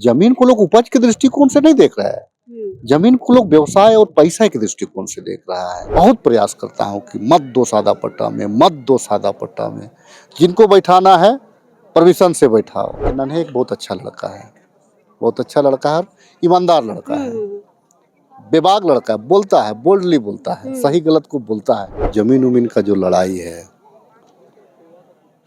जमीन को लोग उपज के दृष्टिकोण से नहीं देख रहा है, जमीन को लोग व्यवसाय और पैसा के दृष्टिकोण से देख रहा है। बहुत प्रयास करता हूँ कि मत दो सादा पट्टा में, मत दो सादा पट्टा में, जिनको बैठाना है परमिशन से बैठाओ। नन्हे एक बहुत अच्छा लड़का है, बहुत अच्छा लड़का है, ईमानदार लड़का है, बेबाक लड़का है, बोलता है, बोल्डली बोलता है, सही गलत को बोलता है। जमीन उमीन का जो लड़ाई है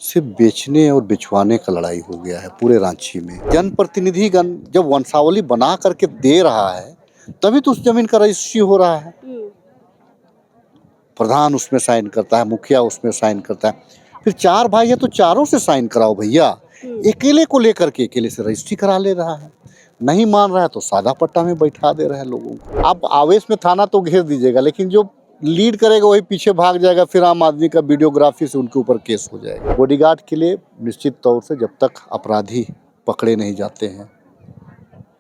सिर्फ बेचने और बिचवाने का लड़ाई हो गया है पूरे रांची में। जनप्रतिनिधिगण जब वंशावली बना करके दे रहा है तभी तो उस जमीन का रजिस्ट्री हो रहा है। प्रधान उसमें साइन करता है, मुखिया उसमें साइन करता है, फिर चार भाई है तो चारों से साइन कराओ भैया। अकेले को लेकर के अकेले से रजिस्ट्री करा ले रहा है, नहीं मान रहा है तो सादा पट्टा में बैठा दे रहे हैं लोगों को। आप आवेश में थाना तो घेर दीजिएगा, लेकिन जो लीड करेगा वही पीछे भाग जाएगा, फिर आम आदमी का वीडियोग्राफी से उनके ऊपर केस हो जाएगा। बॉडीगार्ड के लिए निश्चित तौर से जब तक अपराधी पकड़े नहीं जाते हैं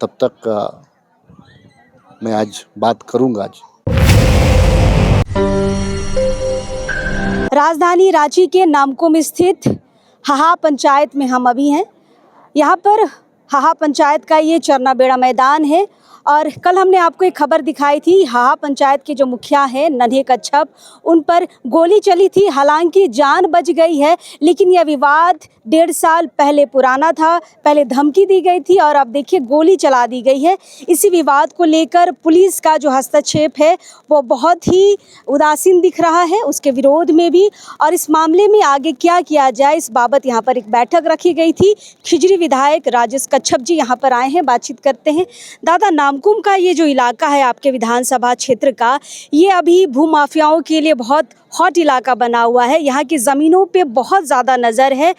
तब तक मैं आज बात करूंगा। राजधानी रांची के नामकुम स्थित हाहा पंचायत में हम अभी हैं। यहाँ पर हाहा पंचायत का ये चरना बेड़ा मैदान है और कल हमने आपको एक खबर दिखाई थी। हाहा पंचायत के जो मुखिया हैं नन्हे कच्छप, उन पर गोली चली थी, हालांकि जान बच गई है, लेकिन यह विवाद 1.5 साल पहले पुराना था। पहले धमकी दी गई थी और अब देखिए गोली चला दी गई है। इसी विवाद को लेकर पुलिस का जो हस्तक्षेप है वो बहुत ही उदासीन दिख रहा है, उसके विरोध में भी। और इस मामले में आगे क्या किया जाए इस बाबत यहाँ पर एक बैठक रखी गई थी। खिजरी विधायक राजेश कच्छप जी यहाँ पर आए हैं, बातचीत करते हैं। दादा, नामकुम का ये जो इलाका है आपके विधानसभा क्षेत्र का, ये अभी भूमाफियाओं के लिए बहुत हॉट इलाका बना हुआ है। यहाँ की ज़मीनों पे बहुत ज़्यादा नज़र है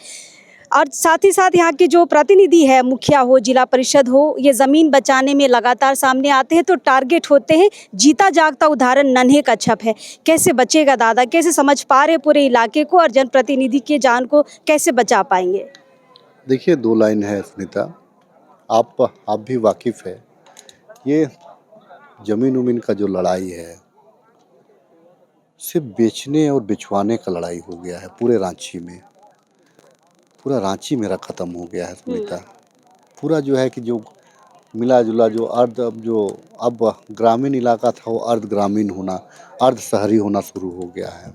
और साथ ही साथ यहाँ के जो प्रतिनिधि है, मुखिया हो, जिला परिषद हो, ये ज़मीन बचाने में लगातार सामने आते हैं तो टारगेट होते हैं। जीता जागता उदाहरण नन्हे कच्छप है। कैसे बचेगा दादा, कैसे समझ पा रहे पूरे इलाके को और जनप्रतिनिधि के जान को कैसे बचा पाएंगे? देखिए, 2 लाइन है सुनीता, आप भी वाकिफ़ है। ये जमीन उमीन का जो लड़ाई है सिर्फ बेचने और बिचवाने का लड़ाई हो गया है पूरे रांची में। पूरा रांची मेरा ख़त्म हो गया है सुनीता। पूरा जो है कि जो मिला जुला जो अब ग्रामीण इलाका था वो अर्ध ग्रामीण होना, अर्ध शहरी होना शुरू हो गया है।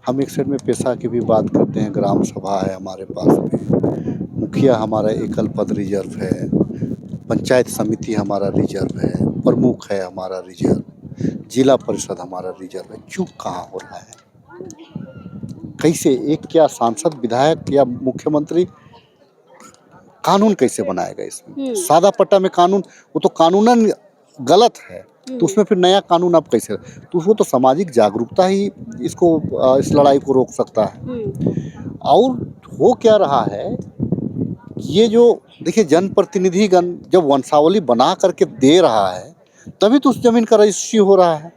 हम एक साइड में पेशा की भी बात करते हैं, ग्राम सभा है हमारे पास में, मुखिया हमारा एकल पद रिजर्व है, पंचायत समिति हमारा रिजर्व है, प्रमुख है हमारा रिजर्व, जिला परिषद हमारा रिजर्व है। चूक कहाँ हो रहा है? कैसे एक क्या सांसद, विधायक या मुख्यमंत्री कानून कैसे बनाएगा इसमें? सादा पट्टा में कानून, वो तो कानूनन गलत है, तो उसमें फिर नया कानून आप कैसे? तो वो तो सामाजिक जागरूकता ही इस लड़ाई को रोक सकता है। और हो क्या रहा है, ये जो देखिए जनप्रतिनिधिगण जब वंशावली बना करके दे रहा है तभी तो उस जमीन का रजिस्ट्री हो रहा है।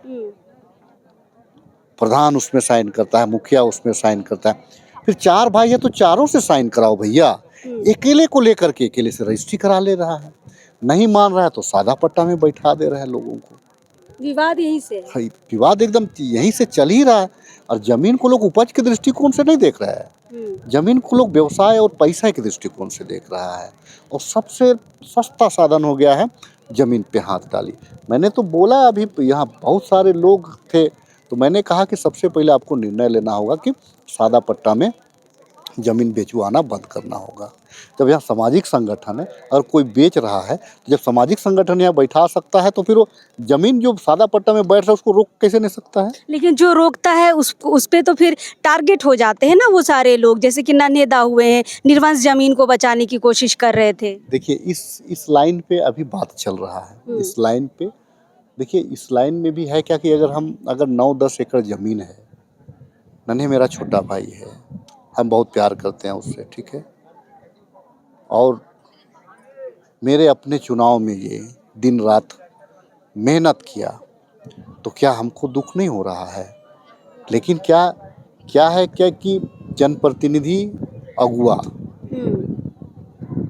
प्रधान उसमें साइन करता है, मुखिया उसमें साइन करता है, फिर चार भाई है तो चारों से साइन कराओ भैया। अकेले को लेकर के अकेले से रजिस्ट्री करा ले रहा है, नहीं मान रहा है तो सादा पट्टा में बैठा दे रहे हैं लोगों को। विवाद यहीं से है। विवाद एकदम यहीं से चल ही रहा है। और जमीन को लोग उपज के दृष्टिकोण से नहीं देख रहा है, जमीन को लोग व्यवसाय और पैसा के दृष्टिकोण से देख रहा है। और सबसे सस्ता साधन हो गया है जमीन पे हाथ डाली। मैंने तो बोला, अभी यहाँ बहुत सारे लोग थे तो मैंने कहा कि सबसे पहले आपको निर्णय लेना होगा कि सादा पट्टा में जमीन बेचवाना बंद करना होगा। जब यहाँ सामाजिक संगठन है और कोई बेच रहा है तो जब सामाजिक संगठन यहाँ बैठा सकता है तो फिर वो जमीन जो सादा पट्टा में बैठ रहा है उसको रोक कैसे नहीं सकता है? लेकिन जो रोकता है उस पे तो फिर टारगेट हो जाते हैं ना वो सारे लोग, जैसे कि नन्हेदा हुए हैं, निर्वंश जमीन को बचाने की कोशिश कर रहे थे। देखिए, इस लाइन पे अभी बात चल रहा है। इस लाइन पे देखिए, इस लाइन में भी है क्या कि अगर 9-10 एकड़ ज़मीन है, नन्हे मेरा छोटा भाई है, हम बहुत प्यार करते हैं उससे, ठीक है, और मेरे अपने चुनाव में ये दिन रात मेहनत किया, तो क्या हमको दुख नहीं हो रहा है? लेकिन क्या है कि जनप्रतिनिधि अगुआ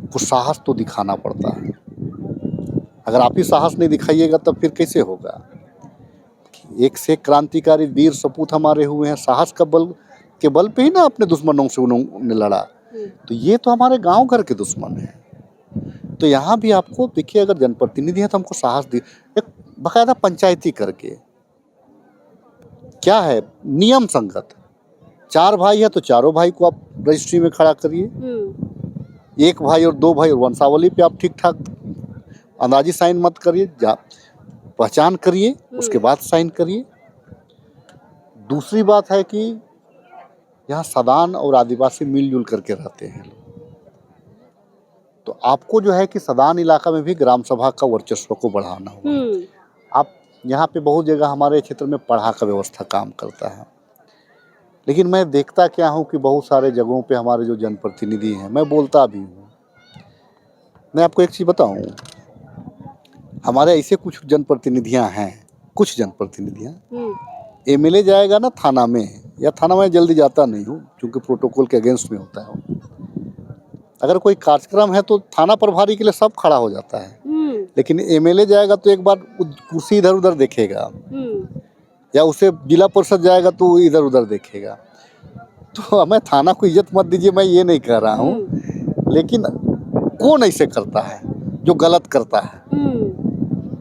को साहस तो दिखाना पड़ता है। अगर आप ही साहस नहीं दिखाइएगा तब फिर कैसे होगा? एक से क्रांतिकारी वीर सपूत हमारे हुए हैं, साहस के बल पे ही ना अपने दुश्मनों से उन्होंने लड़ा। तो ये तो हमारे गांव घर के दुश्मन हैं। तो तो यहाँ भी आपको देखिए, अगर जनप्रतिनिधि है तो हमको साहस दी, एक बाकायदा पंचायती करके, क्या है नियम संगत, 4 भाई है तो चारों भाई को आप रजिस्ट्री में खड़ा करिए, एक भाई और 2 भाई और वंशावली पे आप ठीक ठाक अंदाजी साइन मत करिए, पहचान करिए, उसके बाद साइन करिए। दूसरी बात है कि यहाँ सदान और आदिवासी मिलजुल करके रहते हैं, तो आपको जो है कि सदान इलाका में भी ग्राम सभा का वर्चस्व को बढ़ाना होगा। आप यहाँ पे बहुत जगह हमारे क्षेत्र में पढ़ा का व्यवस्था काम करता है, लेकिन मैं देखता क्या हूँ कि बहुत सारे जगहों पे हमारे जो जनप्रतिनिधि हैं, मैं बोलता भी हूँ, मैं आपको एक चीज़ बताऊँ, हमारे ऐसे कुछ जनप्रतिनिधियाँ हैं, कुछ जनप्रतिनिधियाँ, एमएलए जाएगा ना थाना में, या थाना में जल्दी जाता नहीं हूँ क्योंकि प्रोटोकॉल के अगेंस्ट में होता है, अगर कोई कार्यक्रम है तो थाना प्रभारी के लिए सब खड़ा हो जाता है, लेकिन एमएलए जाएगा तो एक बार कुर्सी इधर उधर देखेगा, या उसे जिला परिषद जाएगा तो इधर उधर देखेगा। तो हमें थाना को इज्जत मत दीजिए, मैं ये नहीं कह रहा हूँ, लेकिन कौन ऐसे करता है जो गलत करता है,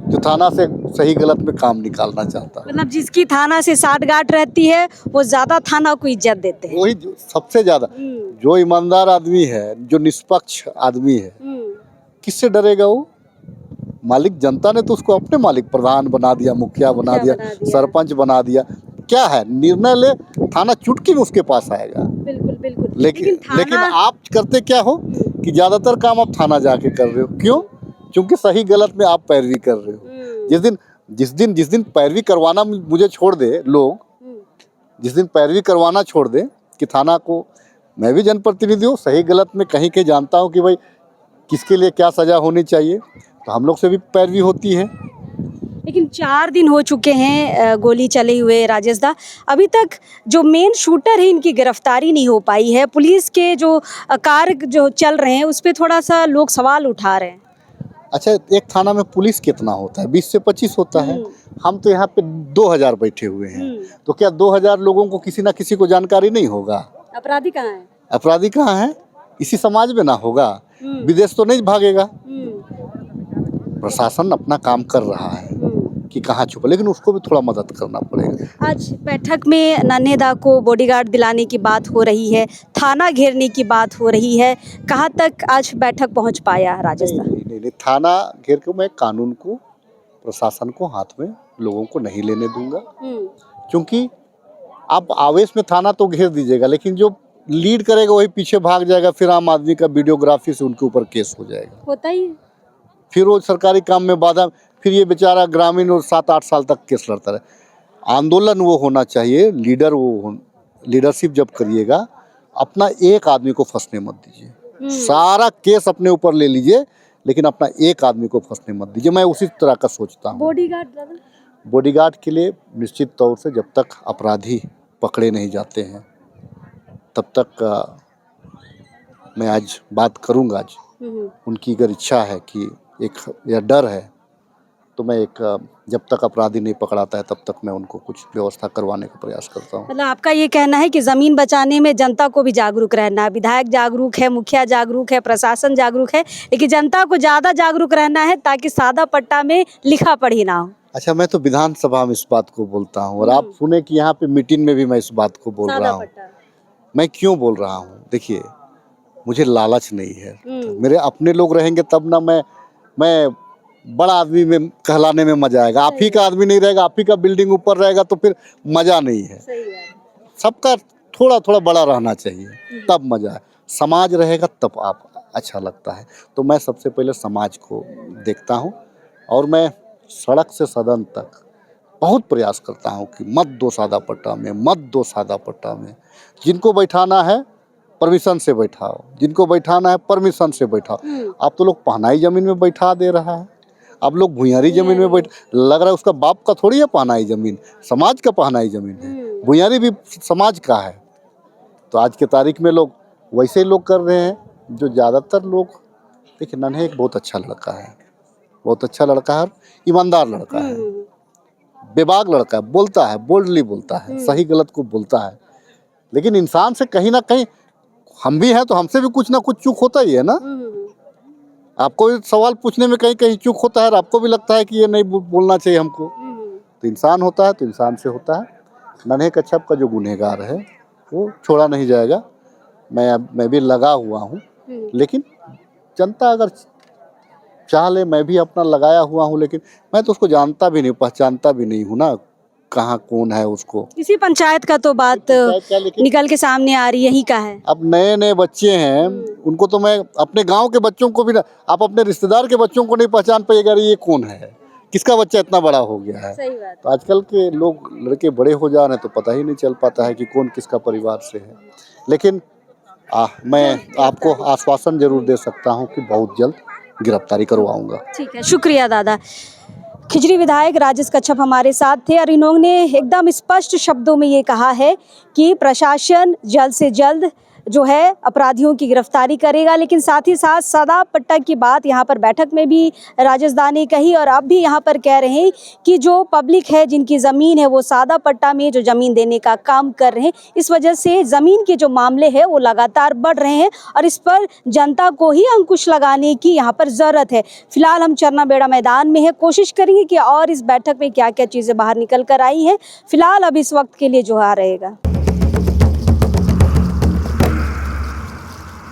जो थाना से सही गलत में काम निकालना चाहता है। मतलब जिसकी थाना से साठगांठ रहती है वो ज्यादा थाना को इज्जत देते हैं। वही सबसे ज्यादा, जो ईमानदार आदमी है, जो निष्पक्ष आदमी है, किससे डरेगा वो? मालिक जनता ने तो उसको अपने मालिक प्रधान बना दिया, मुखिया बना दिया, सरपंच बना दिया, क्या है निर्णय ले, थाना चुटकी में उसके पास आएगा। बिल्कुल बिल्कुल। लेकिन आप करते क्या हो कि ज्यादातर काम आप थाना जाके कर रहे हो, क्यों? क्योंकि सही गलत में आप पैरवी कर रहे हो। जिस दिन पैरवी करवाना मुझे छोड़ दे लोग, जिस दिन पैरवी करवाना छोड़ दे कि थाना को, मैं भी जनप्रतिनिधि हूँ, सही गलत में कहीं के जानता हूँ कि भाई किसके लिए क्या सजा होनी चाहिए, तो हम लोग से भी पैरवी होती है। लेकिन 4 दिन हो चुके हैं गोली चले हुए राजेश दा, अभी तक जो मेन शूटर है इनकी गिरफ्तारी नहीं हो पाई है। पुलिस के जो कार्य जो चल रहे हैं उस पर थोड़ा सा लोग सवाल उठा रहे हैं। अच्छा, एक थाना में पुलिस कितना होता है? 20 से 25 होता है। हम तो यहाँ पे 2000 बैठे हुए हैं, तो क्या 2000 लोगों को किसी ना किसी को जानकारी नहीं होगा? अपराधी कहाँ है? अपराधी कहाँ है? इसी समाज में ना होगा, विदेश तो नहीं भागेगा। प्रशासन अपना काम कर रहा है कि कहाँ छुपा, लेकिन उसको भी थोड़ा मदद करना पड़ेगा। आज बैठक में नन्हेदा को बॉडीगार्ड दिलाने की बात हो रही है, थाना घेरने की बात हो रही है, कहाँ तक आज बैठक पहुँच पाया राजस्थान? नहीं, थाना घेर के मैं कानून को, प्रशासन को हाथ में लोगों को नहीं लेने दूंगा, क्योंकि आप आवेश में थाना तो घेर दीजिएगा, लेकिन जो लीड करेगा वही पीछे भाग जाएगा, फिर आम आदमी का वीडियोग्राफी से उनके ऊपर केस हो जाएगा, होता ही, फिर वो सरकारी काम में बाधा, फिर ये बेचारा ग्रामीण और 7-8 साल तक केस लड़ता रहे। आंदोलन वो होना चाहिए, लीडरशिप जब करिएगा, अपना एक आदमी को फंसने मत दीजिए, सारा केस अपने ऊपर ले लीजिए, लेकिन अपना एक आदमी को फंसने मत दीजिए। मैं उसी तरह का सोचता हूँ। बॉडीगार्ड के लिए निश्चित तौर से जब तक अपराधी पकड़े नहीं जाते हैं तब तक मैं आज बात करूँगा। आज उनकी अगर इच्छा है कि या डर है, तो मैं जब तक अपराधी नहीं पकड़ाता है तब तक मैं उनको कुछ व्यवस्था करवाने का प्रयास करता हूँ। मतलब आपका ये कहना है कि ज़मीन बचाने में जनता को भी जागरूक रहना है, विधायक जागरूक है, मुखिया जागरूक है, प्रशासन जागरूक है, लेकिन जनता को ज़्यादा जागरूक रहना है ताकि सादा पट्टा में लिखा पढ़ी ना हो। अच्छा, मैं तो विधानसभा में इस बात को बोलता हूँ, और आप सुने कि यहाँ पे मीटिंग में भी मैं इस बात को बोल रहा हूँ। मैं क्यों बोल रहा हूँ? देखिए, मुझे लालच नहीं है, मेरे अपने लोग रहेंगे तब ना मैं बड़ा आदमी में कहलाने में मजा आएगा। आप ही का आदमी नहीं रहेगा, आप ही का बिल्डिंग ऊपर रहेगा तो फिर मजा नहीं है। सबका थोड़ा थोड़ा बड़ा रहना चाहिए, तब मजा है। समाज रहेगा तब आप अच्छा लगता है। तो मैं सबसे पहले समाज को देखता हूँ, और मैं सड़क से सदन तक बहुत प्रयास करता हूँ कि मत दो सादा पट्टा में, मत दो सादा पट्टा में। जिनको बैठाना है परमिशन से बैठाओ, जिनको बैठाना है परमिशन से बैठाओ। आप तो लोग पहनाई जमीन में बैठा दे रहा है, आप लोग भुइयारी जमीन में बैठ, लग रहा है उसका बाप का थोड़ी है पहनाई जमीन, समाज का पहनाई जमीन है, भुइयारी भी समाज का है। तो आज के तारीख में लोग वैसे ही लोग कर रहे हैं, जो ज़्यादातर लोग। देखिए, नन्हे एक बहुत अच्छा लड़का है, बहुत अच्छा लड़का है, ईमानदार लड़का है, बेबाक लड़का है, बोलता है, बोल्डली बोलता है, सही गलत को बोलता है। लेकिन इंसान से कहीं ना कहीं हम भी हैं, तो हमसे भी कुछ ना कुछ चूक होता ही है ना। आपको भी सवाल पूछने में कहीं कहीं चूक होता है और आपको भी लगता है कि ये नहीं बोलना चाहिए हमको। तो इंसान होता है तो इंसान से होता है। नन्हे कच्छप का जो गुनहगार है वो छोड़ा नहीं जाएगा। मैं भी लगा हुआ हूँ, लेकिन जनता अगर चाह ले, मैं भी अपना लगाया हुआ हूँ, लेकिन मैं तो उसको जानता भी नहीं, पहचानता भी नहीं हूँ ना, कहाँ कौन है उसको। इसी पंचायत का तो बात पंचायत का, लेकिन निकल के सामने आ रही, यही का है। अब नए नए बच्चे हैं, उनको तो मैं अपने गांव के बच्चों को भी ना, आप अपने रिश्तेदार के बच्चों को नहीं पहचान पाइएगा, अरे ये कौन है, किसका बच्चा इतना बड़ा हो गया है। सही बात। तो आजकल के लोग, लड़के बड़े हो जा रहे हैं तो पता ही नहीं चल पाता है कि कौन किसका परिवार से है। लेकिन मैं आपको आश्वासन जरूर दे सकता हूँ कि बहुत जल्द गिरफ्तारी करवाऊंगा। ठीक है, शुक्रिया दादा। खिजरी विधायक राजेश कच्छप हमारे साथ थे और इन्होंने एकदम स्पष्ट शब्दों में ये कहा है कि प्रशासन जल्द से जल्द जो है अपराधियों की गिरफ्तारी करेगा, लेकिन साथ ही साथ सादा पट्टा की बात यहाँ पर बैठक में भी राजेश दा ने कही और अब भी यहाँ पर कह रहे हैं कि जो पब्लिक है, जिनकी ज़मीन है, वो सादा पट्टा में जो ज़मीन देने का काम कर रहे हैं। इस वजह से ज़मीन के जो मामले हैं वो लगातार बढ़ रहे हैं और इस पर जनता को ही अंकुश लगाने की यहाँ पर ज़रूरत है। फिलहाल हम चरना बेड़ा मैदान में है, कोशिश करेंगे कि और इस बैठक में क्या क्या चीज़ें बाहर निकल कर आई हैं। फिलहाल अब इस वक्त के लिए जो रहेगा।